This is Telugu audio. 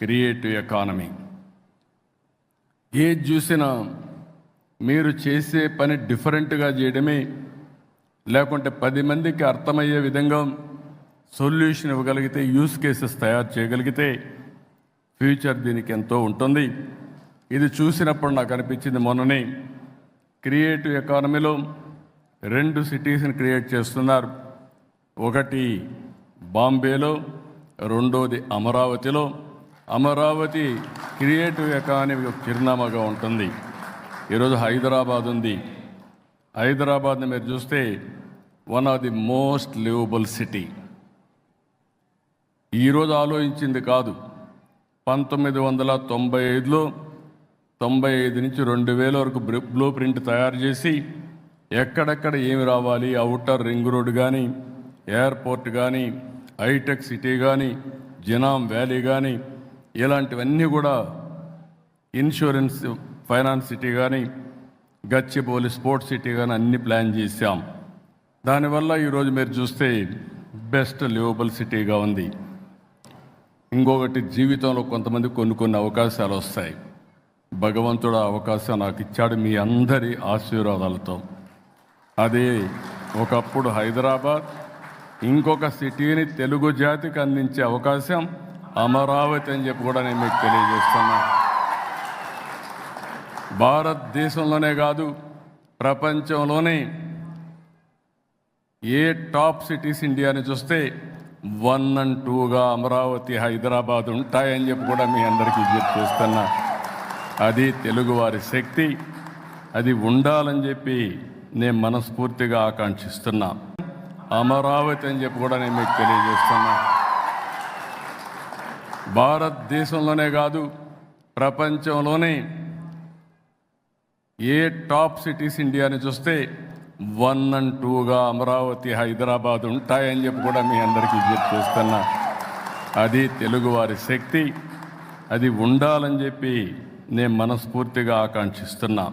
Creative economy. ఏది చూసినా మీరు చేసే పని డిఫరెంట్గా చేయడమే, లేకుంటే 10 మందికి అర్థమయ్యే విధంగా సొల్యూషన్ ఇవ్వగలిగితే, యూస్ కేసెస్ తయారు చేయగలిగితే ఫ్యూచర్ దీనికి ఎంతో ఉంటుంది. ఇది చూసినప్పుడు నాకు అనిపించింది, మొన్ననే క్రియేటివ్ ఎకానమీలో 2 సిటీస్ని క్రియేట్ చేస్తున్నారు. ఒకటి బాంబేలో, రెండోది అమరావతిలో. అమరావతి క్రియేటివ్ ఎకానమీ ఒక చిరునామాగా ఉంటుంది. ఈరోజు హైదరాబాద్ ఉంది. హైదరాబాద్ని మీరు చూస్తే one of the most liveable city. ఈరోజు ఆలోచించింది కాదు, 1995లో 95 నుంచి 2000 వరకు బ్లూ ప్రింట్ తయారు చేసి ఎక్కడెక్కడ ఏమి రావాలి, ఔటర్ రింగ్ రోడ్ కానీ, ఎయిర్పోర్ట్ కానీ, హైటెక్ సిటీ కానీ, జినాం వ్యాలీ కానీ, ఇలాంటివన్నీ కూడా, ఇన్సూరెన్స్ ఫైనాన్స్ సిటీ కానీ, గచ్చిబౌలి స్పోర్ట్స్ సిటీ కానీ అన్ని ప్లాన్ చేశాం. దానివల్ల ఈరోజు మీరు చూస్తే బెస్ట్ లివబుల్ సిటీగా ఉంది. ఇంకొకటి, జీవితంలో కొంతమంది కొన్ని అవకాశాలు వస్తాయి. భగవంతుడు ఆ అవకాశం నాకు ఇచ్చాడు మీ అందరి ఆశీర్వాదాలతో. అదే ఒకప్పుడు హైదరాబాద్, ఇంకొక సిటీని తెలుగు జాతికి అందించే అవకాశం అమరావతి అని చెప్పి కూడా నేను మీకు తెలియజేస్తున్నా. భారతదేశంలోనే కాదు, ప్రపంచంలోనే ఏ టాప్ సిటీస్ ఇండియాని చూస్తే 1 and 2గా అమరావతి, హైదరాబాద్ ఉంటాయని చెప్పి కూడా మీ అందరికీ విజ్ఞప్తి చేస్తున్నా. అది తెలుగువారి శక్తి, అది ఉండాలని చెప్పి నేను మనస్ఫూర్తిగా ఆకాంక్షిస్తున్నా. అమరావతి అని చెప్పి కూడా నేను మీకు తెలియజేస్తున్నా. భారతదేశంలోనే కాదు, ప్రపంచంలోనే ఏ టాప్ సిటీస్ ఇండియాని చూస్తే 1 and 2గా అమరావతి, హైదరాబాద్ ఉంటాయని చెప్పి కూడా మీ అందరికీ విజ్ఞప్తి చేస్తున్నా. అది తెలుగువారి శక్తి, అది ఉండాలని చెప్పి నేను మనస్ఫూర్తిగా ఆకాంక్షిస్తున్నా.